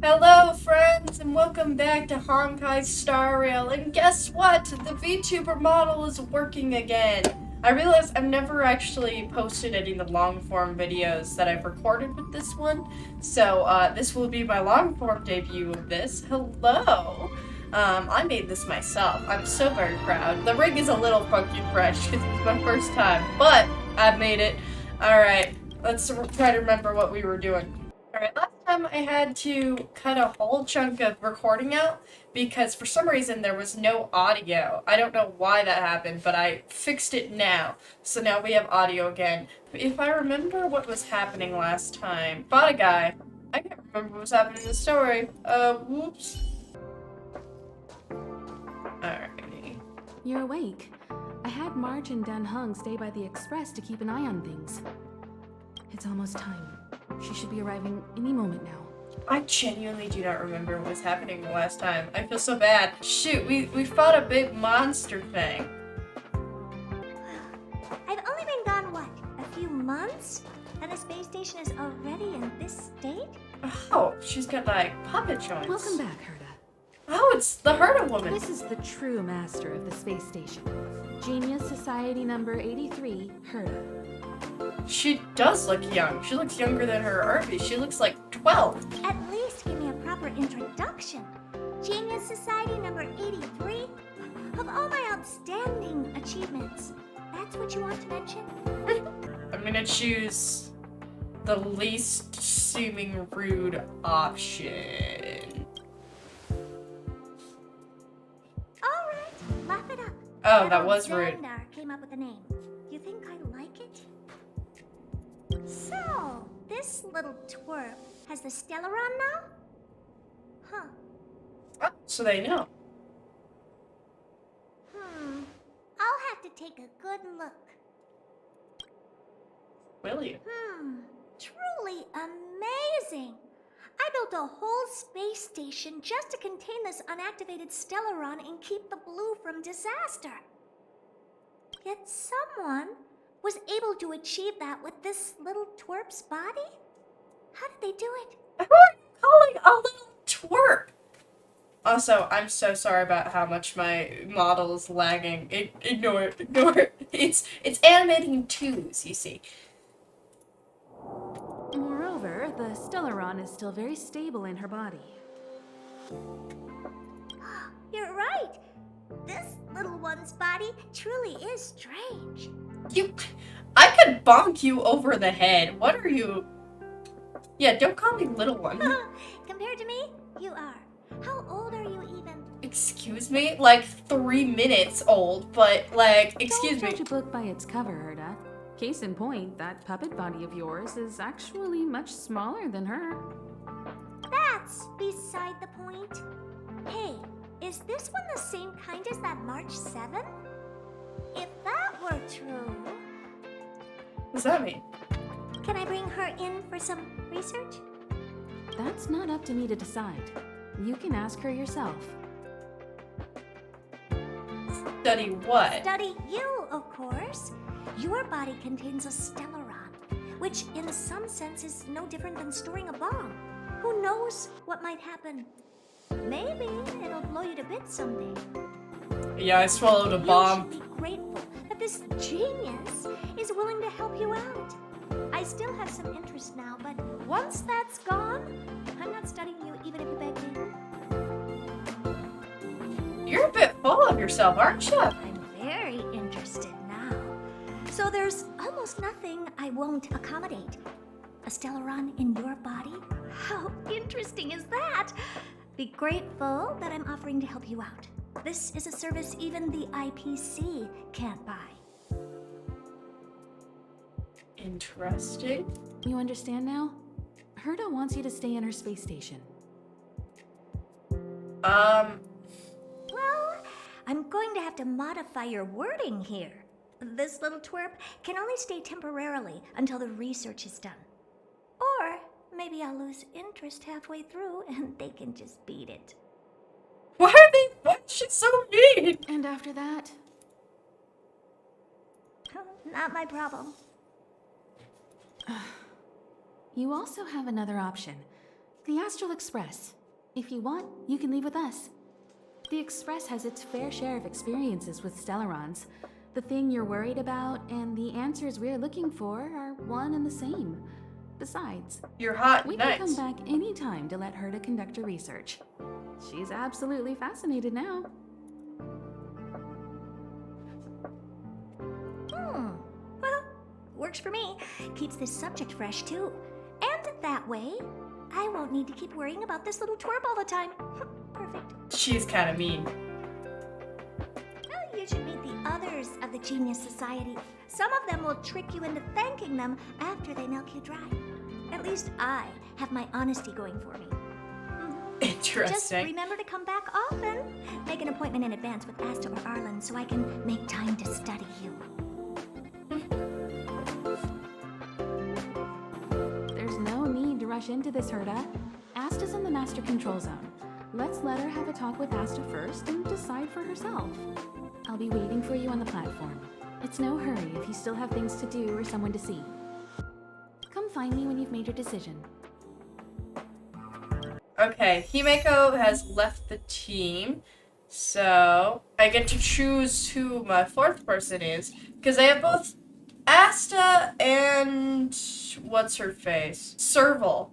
Hello friends and welcome back to Honkai Star Rail, and guess what? The VTuber model is working again. I realized I've never actually posted any of the long form videos that I've recorded with this one, so this will be my long form debut of this. Hello! I made this myself. I'm so very proud. The rig is a little funky fresh because it's my first time, but I've made it. Alright, let's try to remember what we were doing. Alright, last time I had to cut a whole chunk of recording out because for some reason there was no audio. I don't know why that happened, but I fixed it now. So now we have audio again. If I remember what was happening last time, fought a guy. I can't remember what was happening in the story. Whoops. Alrighty. You're awake. I had March and Dan Hung stay by the express to keep an eye on things. It's almost time. She should be arriving any moment now. I genuinely do not remember what was happening the last time. I feel so bad. Shoot, we fought a big monster thing. I've only been gone, what, a few months? And the space station is already in this state? Oh, she's got like puppet joints. Welcome back, Herta. Oh, it's the Herta woman. This is the true master of the space station. Genius Society number 83, Herta. She does look young. She looks younger than her Arby. She looks like 12. At least give me a proper introduction. Genius Society number 83? Of all my outstanding achievements, that's what you want to mention? I'm gonna choose the least seeming rude option. Alright, laugh it up. Oh, that was rude. Xandar came up with a name. You think I like it? So, this little twerp has the Stellaron now? Huh. Oh, so they know. I'll have to take a good look. Will you? Truly amazing! I built a whole space station just to contain this unactivated Stellaron and keep the blue from disaster. Yet someone was able to achieve that with this little twerp's body? How did they do it? Who are you calling a little twerp? Also, I'm so sorry about how much my model is lagging. Ignore it. It's animating in twos, you see. Moreover, the Stellaron is still very stable in her body. You're right. This little one's body truly is strange. I could bonk you over the head. What are you? Yeah, don't call me little one. Compared to me, you are. How old are you even? Excuse me? Like 3 minutes old, but like, excuse me. Don't judge a book by its cover, Herta. Case in point, that puppet body of yours is actually much smaller than her. That's beside the point. Hey, is this one the same kind as that March 7? If that were true... What does that mean? Can I bring her in for some research? That's not up to me to decide. You can ask her yourself. Study what? Study you, of course. Your body contains a Stellaron, which in some sense is no different than storing a bomb. Who knows what might happen? Maybe it'll blow you to bits someday. Yeah, I swallowed a bomb. You should be grateful that this genius is willing to help you out. I still have some interest now, but once that's gone, I'm not studying you even if you beg me. You're a bit full of yourself, aren't you? I'm very interested now. So there's almost nothing I won't accommodate. A Stellaron in your body? How interesting is that? Be grateful that I'm offering to help you out. This is a service even the IPC can't buy. Interesting. You understand now? Herta wants you to stay in her space station. Well, I'm going to have to modify your wording here. This little twerp can only stay temporarily until the research is done. Or maybe I'll lose interest halfway through and they can just beat it. Why is she so mean? And after that? Not my problem. You also have another option. The Astral Express. If you want, you can leave with us. The Express has its fair share of experiences with Stellarons. The thing you're worried about and the answers we're looking for are one and the same. Besides, You're hot we and can nice. come back anytime to let Herta conduct her research. She's absolutely fascinated now. Well, works for me. Keeps this subject fresh, too. And that way, I won't need to keep worrying about this little twerp all the time. Perfect. She's kind of mean. Well, you should meet the others of the Genius Society. Some of them will trick you into thanking them after they milk you dry. At least I have my honesty going for me. Just Interesting. remember to come back often. Make an appointment in advance with Asta or Arlen so I can make time to study you. There's no need to rush into this, Herta. Asta's in the Master Control Zone. Let's let her have a talk with Asta first and decide for herself. I'll be waiting for you on the platform. It's no hurry if you still have things to do or someone to see. Come find me when you've made your decision. Okay, Himeko has left the team, so I get to choose who my fourth person is, because I have both Asta and what's her face? Serval.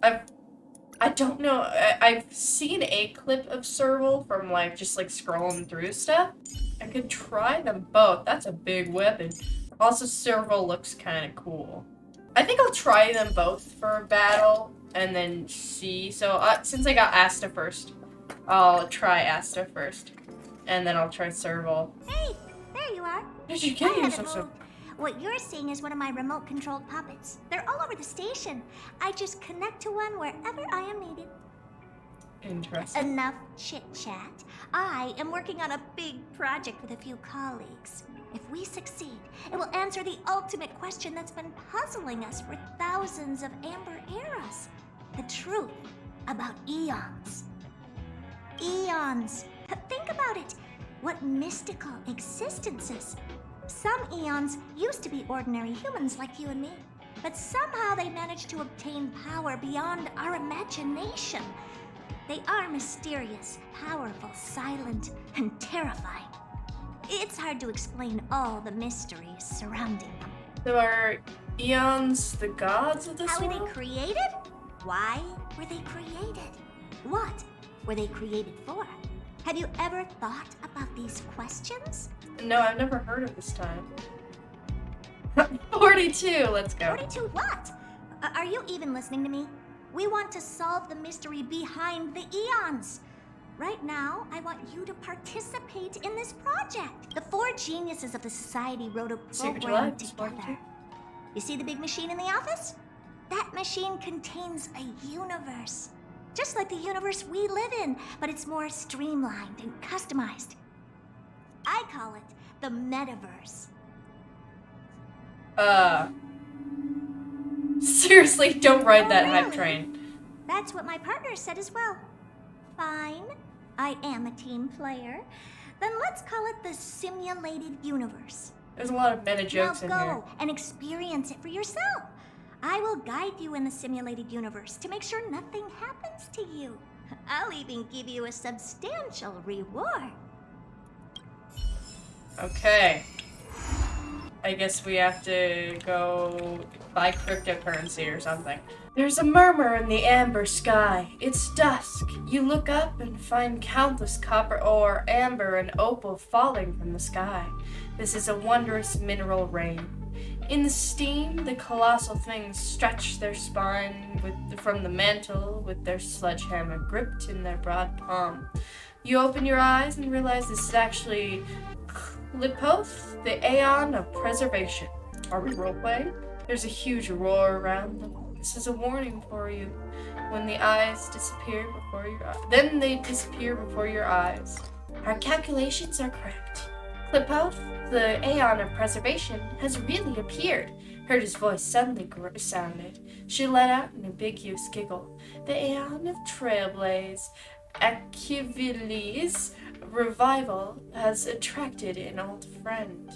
I don't know. I've seen a clip of Serval from just scrolling through stuff. I could try them both. That's a big weapon. Also, Serval looks kind of cool. I think I'll try them both for a battle and then see. So since I got Asta first, I'll try Asta first, and then I'll try Serval. Hey, there you are. Did you I get haven't yourself moved. What you're seeing is one of my remote-controlled puppets. They're all over the station. I just connect to one wherever I am needed. Interesting. Enough chit-chat. I am working on a big project with a few colleagues. If we succeed, it will answer the ultimate question that's been puzzling us for thousands of amber eras. The truth about eons. Eons. Think about it. What mystical existences. Some eons used to be ordinary humans like you and me, but somehow they managed to obtain power beyond our imagination. They are mysterious, powerful, silent, and terrifying. It's hard to explain all the mysteries surrounding them. So are eons the gods of this How were world? they created? Why were they created? What were they created for? Have you ever thought about these questions? No, I've never heard of this time. 42, let's go. 42 what? Are you even listening to me? We want to solve the mystery behind the eons. Right now, I want you to participate in this project. The 4 geniuses of the society wrote a Secret program Life is together. 42. You see the big machine in the office? That machine contains a universe. Just like the universe we live in, but it's more streamlined and customized. I call it the metaverse. Seriously, don't ride that hype really? train. That's what my partner said as well. Fine, I am a team player. Then let's call it the simulated universe. There's a lot of meta jokes Now in here. go and experience it for yourself. I will guide you in the simulated universe to make sure nothing happens to you. I'll even give you a substantial reward. Okay. I guess we have to go buy cryptocurrency or something. There's a murmur in the amber sky. It's dusk. You look up and find countless copper ore, amber, and opal falling from the sky. This is a wondrous mineral rain. In the steam, the colossal things stretch their spine from the mantle with their sledgehammer gripped in their broad palm. You open your eyes and realize this is actually Qlipoth, the Aeon of Preservation. Are we roleplaying? There's a huge roar around them. This is a warning for you. When the eyes disappear before your eyes, then they disappear before your eyes. Our calculations are correct. Qlipoth, the Aeon of Preservation, has really appeared. Herta's voice suddenly sounded. She let out an ambiguous giggle. The Aeon of Trailblaze, Akiviles, revival has attracted an old friend.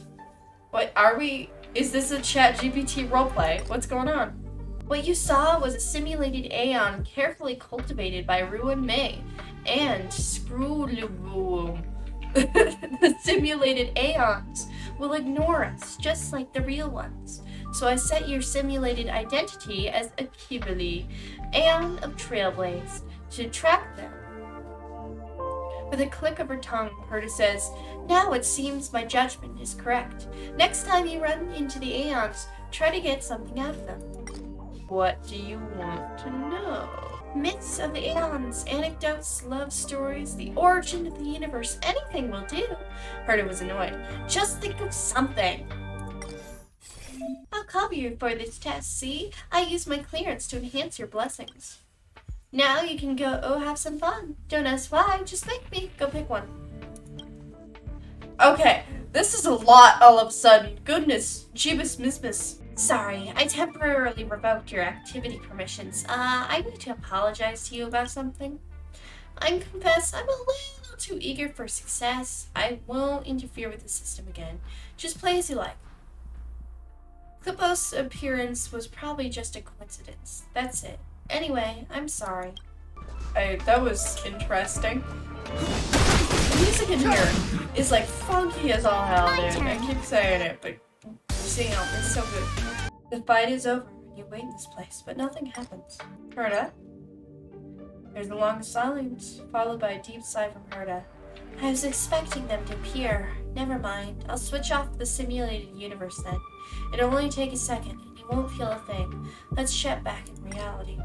What are we? Is this a ChatGPT roleplay? What's going on? What you saw was a simulated aeon carefully cultivated by Ruin Mei and Screwlubu. The simulated aeons will ignore us, just like the real ones. So I set your simulated identity as a Kibili, Aeon of Trailblaze, to track them. With a click of her tongue, Herta says, "Now it seems my judgment is correct. Next time you run into the Aeons, try to get something out of them." What do you want to know? Myths of the Aeons, anecdotes, love stories, the origin of the universe, anything will do. Herta was annoyed. Just think of something. I'll cover you for this test, see? I use my clearance to enhance your blessings. Now you can go have some fun. Don't ask why, just make me. Go pick one. Okay, this is a lot all of a sudden. Goodness, Jeebus Mismus. Sorry, I temporarily revoked your activity permissions. I need to apologize to you about something. I confess I'm a little too eager for success. I won't interfere with the system again. Just play as you like. Klipos' appearance was probably just a coincidence. That's it. Anyway, I'm sorry. That was interesting. The music in here is like funky as all hell, dude. I keep saying it, but singing it's so good. The fight is over. You wait in this place, but nothing happens. Herta? There's a long silence, followed by a deep sigh from Herta. I was expecting them to appear. Never mind. I'll switch off the simulated universe then. It'll only take a second, and you won't feel a thing. Let's check back in reality.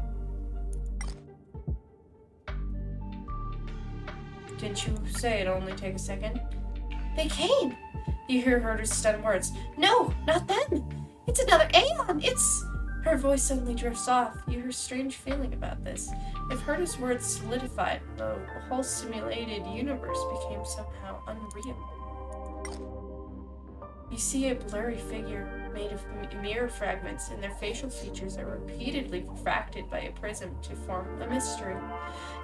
Didn't you say it'll only take a second? They came! You hear Herta's stunned words. No, not them! It's another Aeon! It's... Her voice suddenly drifts off. You hear a strange feeling about this. If Herta's words solidified, the whole simulated universe became somehow unreal. You see a blurry figure made of mirror fragments, and their facial features are repeatedly refracted by a prism to form a mystery.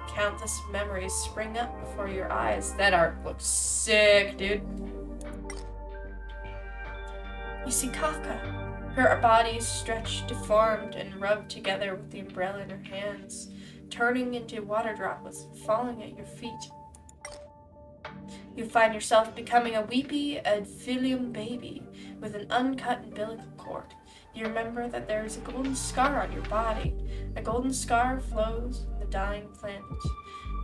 Countless memories spring up before your eyes. That art looks sick, dude. You see Kafka. Her body is stretched, deformed, and rubbed together with the umbrella in her hands, turning into water droplets and falling at your feet. You find yourself becoming a weepy Adphilium baby with an uncut umbilical cord. You remember that there is a golden scar on your body. A golden scar flows from the dying planet.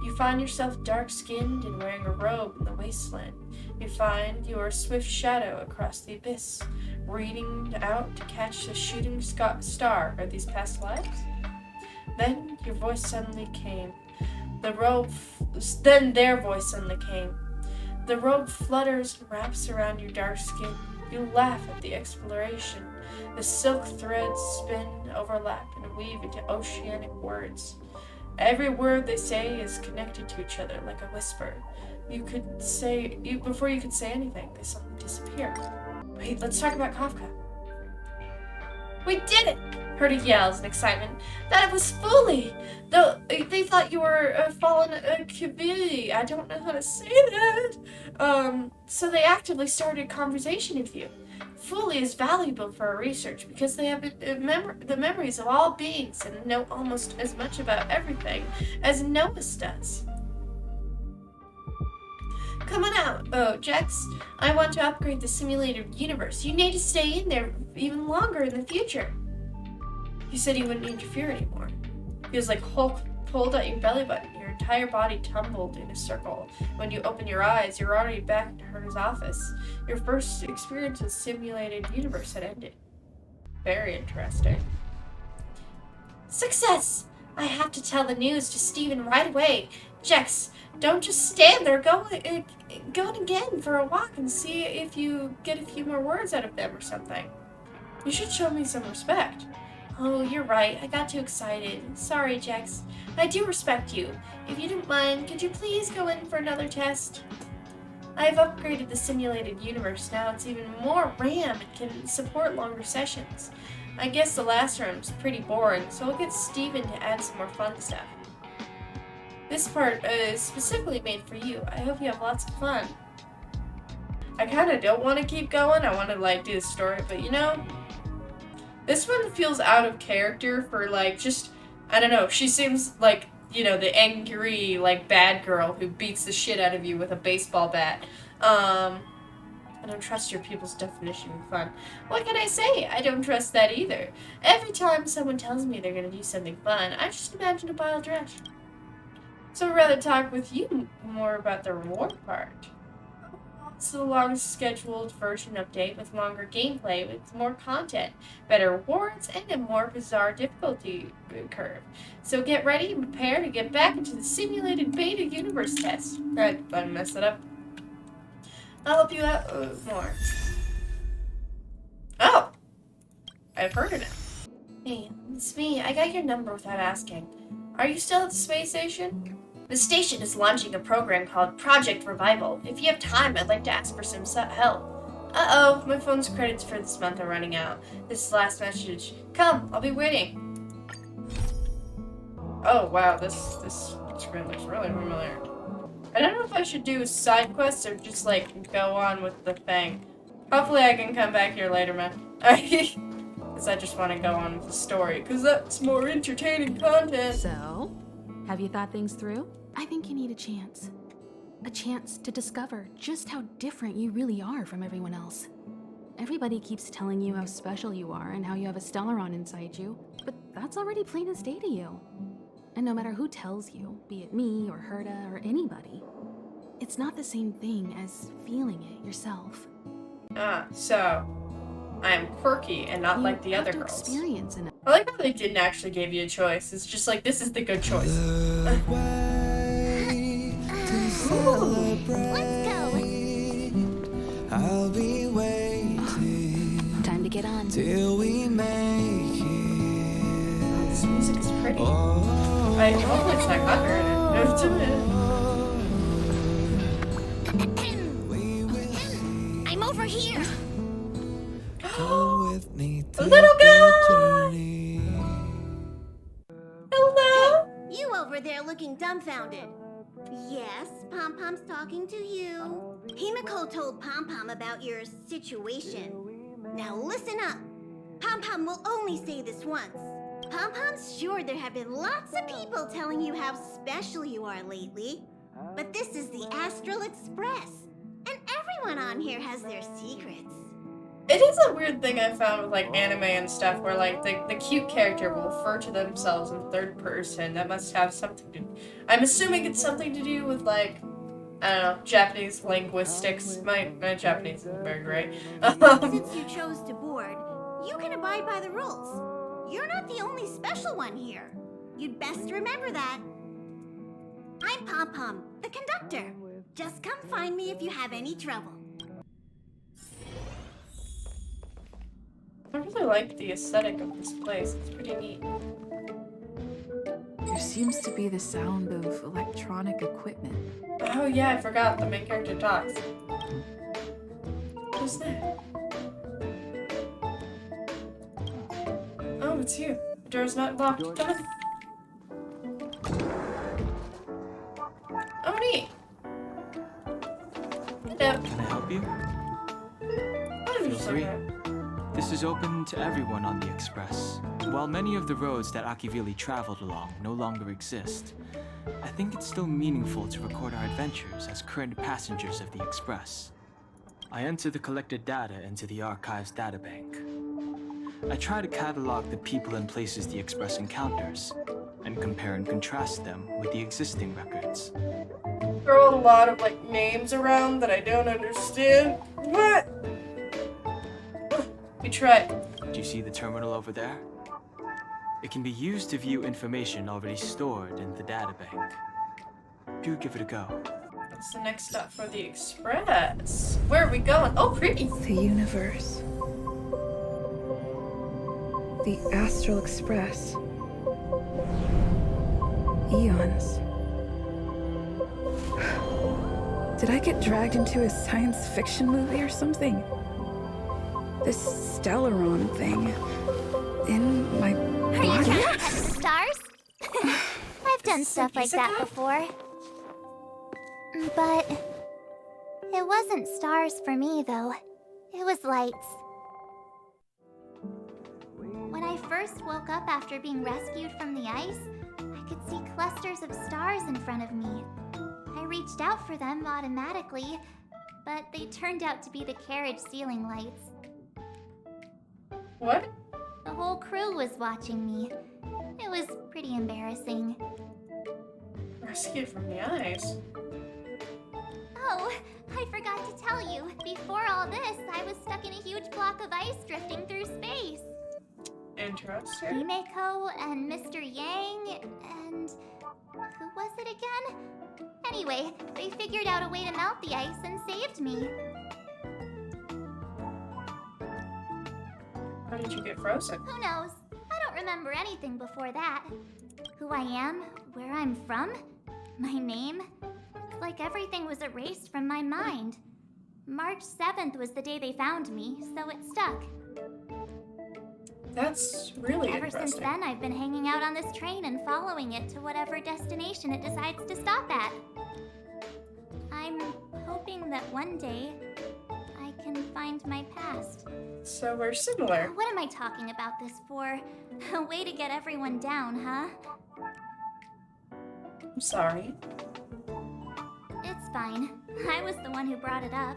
You find yourself dark-skinned and wearing a robe in the wasteland. You find you are a swift shadow across the abyss, reaching out to catch the shooting star of these past lives. Then your voice suddenly came. Then their voice suddenly came. The robe flutters and wraps around your dark skin. You laugh at the exploration. The silk threads spin, overlap, and weave into oceanic words. Every word they say is connected to each other like a whisper. Before you could say anything, they suddenly disappear. Wait, let's talk about Kafka. We did it! Herta yells in excitement. That it was fully! Though they thought you were a fallen Kibili. I don't know how to say that. So they actively started a conversation with you. Fully is valuable for our research because they have the memories of all beings and know almost as much about everything as Noah's does. Come on out, Jex. I want to upgrade the simulated universe. You need to stay in there even longer in the future. You said you wouldn't interfere anymore. Feels like Hulk pulled at your belly button. Your entire body tumbled in a circle. When you open your eyes, you're already back in Herta's office. Your first experience with simulated universe had ended. Very interesting. Success! I have to tell the news to Steven right away. Jex, don't just stand there. Go again for a walk and see if you get a few more words out of them or something. You should show me some respect. Oh, you're right. I got too excited. Sorry, Jex. I do respect you. If you don't mind, could you please go in for another test? I have upgraded the simulated universe. Now it's even more RAM and can support longer sessions. I guess the last room's pretty boring, so I'll get Steven to add some more fun stuff. This part is specifically made for you. I hope you have lots of fun. I kind of don't want to keep going. I want to do the story, but This one feels out of character for, like, just, I don't know, she seems like, you know, the angry, like, bad girl who beats the shit out of you with a baseball bat. I don't trust your people's definition of fun. What can I say? I don't trust that either. Every time someone tells me they're gonna do something fun, I just imagine a pile of trash. So I'd rather talk with you more about the reward part. It's the long scheduled version update with longer gameplay, with more content, better rewards, and a more bizarre difficulty curve. So get ready and prepare to get back into the simulated beta universe test. Alright, I messed it up. I'll help you out more. Oh! I've heard it now. Hey, it's me. I got your number without asking. Are you still at the space station? The station is launching a program called Project Revival. If you have time, I'd like to ask for some help. Uh-oh, my phone's credits for this month are running out. This is the last message. Come, I'll be waiting. Oh, wow, this screen looks really familiar. I don't know if I should do side quests or just, like, go on with the thing. Hopefully I can come back here later, man. Because I just want to go on with the story, because that's more entertaining content. So, have you thought things through? I think you need a chance. A chance to discover just how different you really are from everyone else. Everybody keeps telling you how special you are and how you have a Stellaron inside you, but that's already plain as day to you. And no matter who tells you, be it me or Herta or anybody, it's not the same thing as feeling it yourself. So I am quirky and not like the other girls. I like how they didn't actually give you a choice. It's just like, this is the good choice. Let's go. I'll be waiting. Time to get on. Till we make it. This music is pretty. I hopefully it's not copyrighted. No, it's I'm over here. Come with me to Little the guy! journey. Hello? You over there looking dumbfounded. Yes, Pom Pom's talking to you. Himiko told Pom Pom about your situation. Now listen up. Pom Pom will only say this once. Pom Pom's sure there have been lots of people telling you how special you are lately. But this is the Astral Express. And everyone on here has their secrets. It is a weird thing I found with like anime and stuff where like the cute character will refer to themselves in third person. That must have something to I'm assuming it's something to do with like, I don't know, Japanese linguistics. My Japanese isn't very great. Since you chose to board, you can abide by the rules. You're not the only special one here. You'd best remember that. I'm Pom Pom, the conductor. Just come find me if you have any trouble. I really like the aesthetic of this place. It's pretty neat. There seems to be the sound of electronic equipment. Oh yeah, I forgot the main character talks. Who's that? Oh, it's you. The door's not locked. Done. Oh, neat. Hello. Can I help you? What are you Feel free. looking at? This is open to everyone on the Express. While many of the roads that Akivili traveled along no longer exist, I think it's still meaningful to record our adventures as current passengers of the Express. I enter the collected data into the Archives databank. I try to catalog the people and places the Express encounters, and compare and contrast them with the existing records. Throw a lot of like names around that I don't understand. What? We tried. Do you see the terminal over there? It can be used to view information already stored in the databank. Do give it a go. What's the next stop for the Express? Where are we going? Oh, pretty. The universe. The Astral Express. Eons. Did I get dragged into a science fiction movie or something? This Stellaron thing in my Are you body? trying to touch the stars? I've done stuff like that before. But it wasn't stars for me, though. It was lights. When I first woke up after being rescued from the ice, I could see clusters of stars in front of me. I reached out for them automatically, but they turned out to be the carriage ceiling lights. What? The whole crew was watching me. It was pretty embarrassing. Rescued from the ice. Oh, I forgot to tell you. Before all this, I was stuck in a huge block of ice drifting through space. Interesting. Himeko and Mr. Yang and... who was it again? Anyway, they figured out a way to melt the ice and saved me. How did you get frozen? Who knows? I don't remember anything before that. Who I am, where I'm from, my name. It's like everything was erased from my mind. March 7th was the day they found me, so it stuck. That's really Ever interesting. since then, I've been hanging out on this train and following it to whatever destination it decides to stop at. I'm hoping that one day I can find my past. So we're similar. What am I talking about this for? A way to get everyone down, huh? I'm sorry. It's fine. I was the one who brought it up.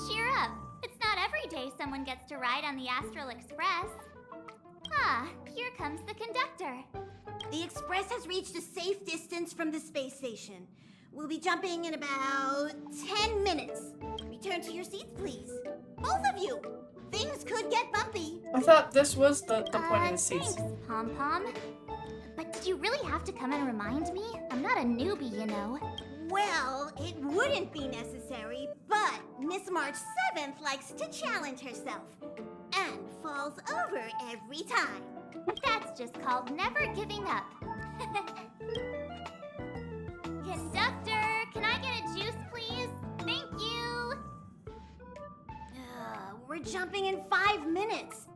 Cheer up. It's not every day someone gets to ride on the Astral Express. Ah, here comes the conductor. The Express has reached a safe distance from the space station. We'll be jumping in about 10 minutes. Return to your seats, please. Both of you! Things could get bumpy. I thought this was the point of the seats. Thanks, Pom-Pom. But did you really have to come and remind me? I'm not a newbie, you know. Well, it wouldn't be necessary, but Miss March 7th likes to challenge herself. And falls over every time. That's just called never giving up. Conductor, can I get a juice, please? Thank you. We're jumping in 5 minutes.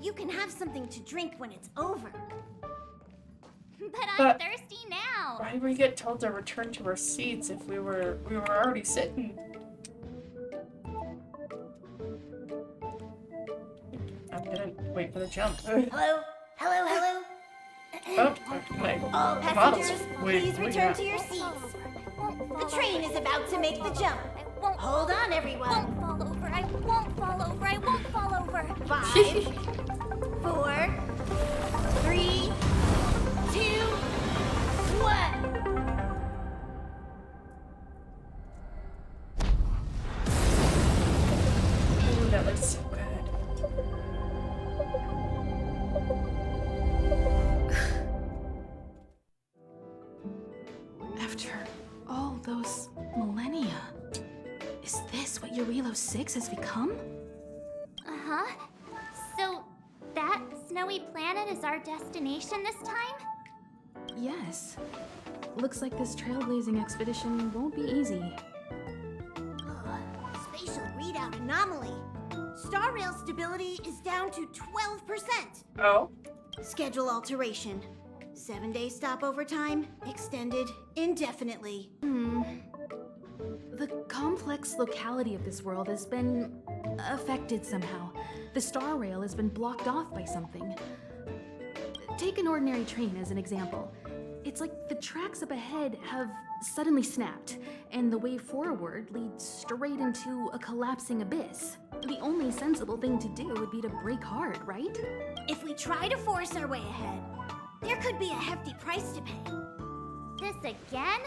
You can have something to drink when it's over. But I'm But- thirsty now. Why did we get told to return to our seats if we were already sitting? I'm gonna wait for the jump. Hello? Hello, hello? Oh, my All model's passengers, way please return out. to your seats. The train is about to make the jump. I won't Hold on, everyone. fall over. I won't fall over. I won't fall over. 5, 4, 3, 2, 1. Ooh, that looks so good. After all those millennia, is this what Eurilo 6 has become? Uh-huh. So, that snowy planet is our destination this time? Yes. Looks like this trailblazing expedition won't be easy. Spatial readout anomaly. Star rail stability is down to 12%. Oh, Schedule alteration. 7-day stopover time extended indefinitely. The complex locality of this world has been affected somehow. The star rail has been blocked off by something. Take an ordinary train as an example. It's like the tracks up ahead have suddenly snapped, and the way forward leads straight into a collapsing abyss. The only sensible thing to do would be to brake hard, right? If we try to force our way ahead, there could be a hefty price to pay. This again?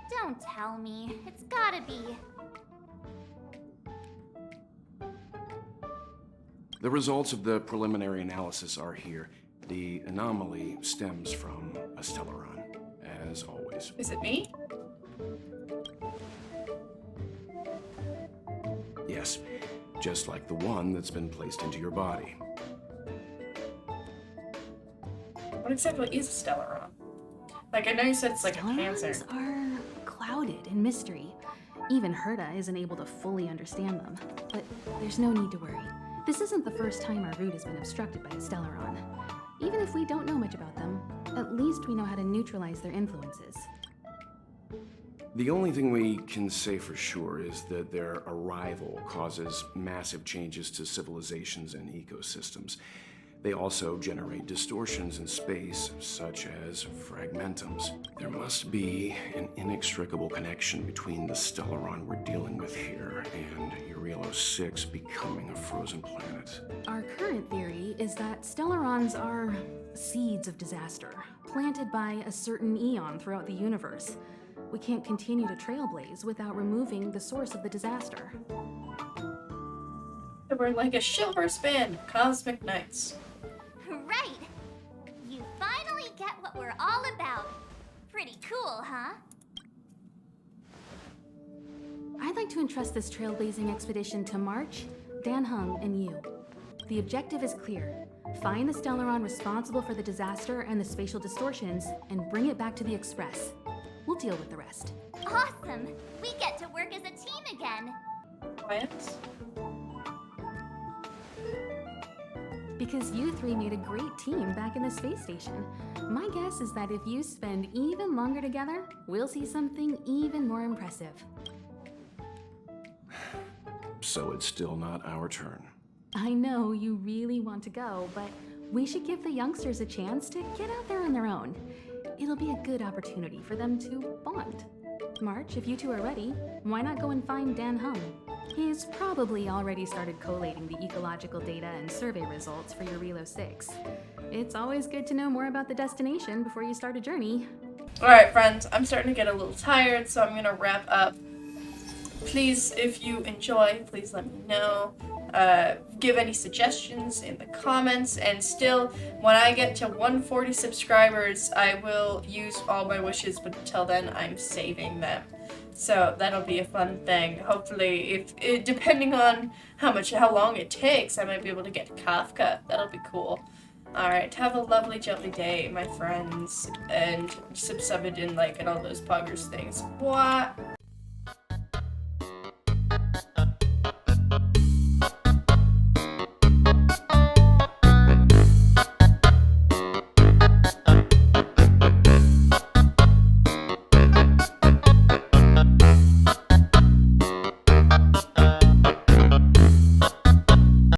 Don't tell me. It's gotta be. The results of the preliminary analysis are here. The anomaly stems from a stellaron, as always. is it me? Yes, just like the one that's been placed into your body. What exactly is a stellaron? Like, I know you said it's like a cancer. Stellarons are clouded in mystery. Even Herta isn't able to fully understand them. But there's no need to worry. This isn't the first time our route has been obstructed by a stellaron. Even if we don't know much about them, at least we know how to neutralize their influences. The only thing we can say for sure is that their arrival causes massive changes to civilizations and ecosystems. They also generate distortions in space, such as fragmentums. There must be an inextricable connection between the Stellaron we're dealing with here and Eurilo 6 becoming a frozen planet. Our current theory is that Stellarons are seeds of disaster, planted by a certain eon throughout the universe. We can't continue to trailblaze without removing the source of the disaster. We're like a chivalrous band of cosmic knights. Right! You finally get what we're all about. Pretty cool, huh? I'd like to entrust this trailblazing expedition to March, Dan Hung, and you. The objective is clear. Find the Stellaron responsible for the disaster and the spatial distortions, and bring it back to the Express. We'll deal with the rest. Awesome! We get to work as a team again! Quiet. Because you three made a great team back in the space station. My guess is that if you spend even longer together, we'll see something even more impressive. So it's still not our turn. I know you really want to go, but we should give the youngsters a chance to get out there on their own. It'll be a good opportunity for them to bond. March, if you two are ready, why not go and find Dan Hung? He's probably already started collating the ecological data and survey results for Eurilo 6. It's always good to know more about the destination before you start a journey. Alright, friends, I'm starting to get a little tired, so I'm gonna wrap up. Please, if you enjoy, please let me know. Give any suggestions in the comments, and still, when I get to 140 subscribers, I will use all my wishes, but until then, I'm saving them. So that'll be a fun thing. Hopefully, depending on how long it takes, I might be able to get Kafka. That'll be cool. Alright, have a lovely, lovely day, my friends, and subsubmit in like and all those poggers things. What?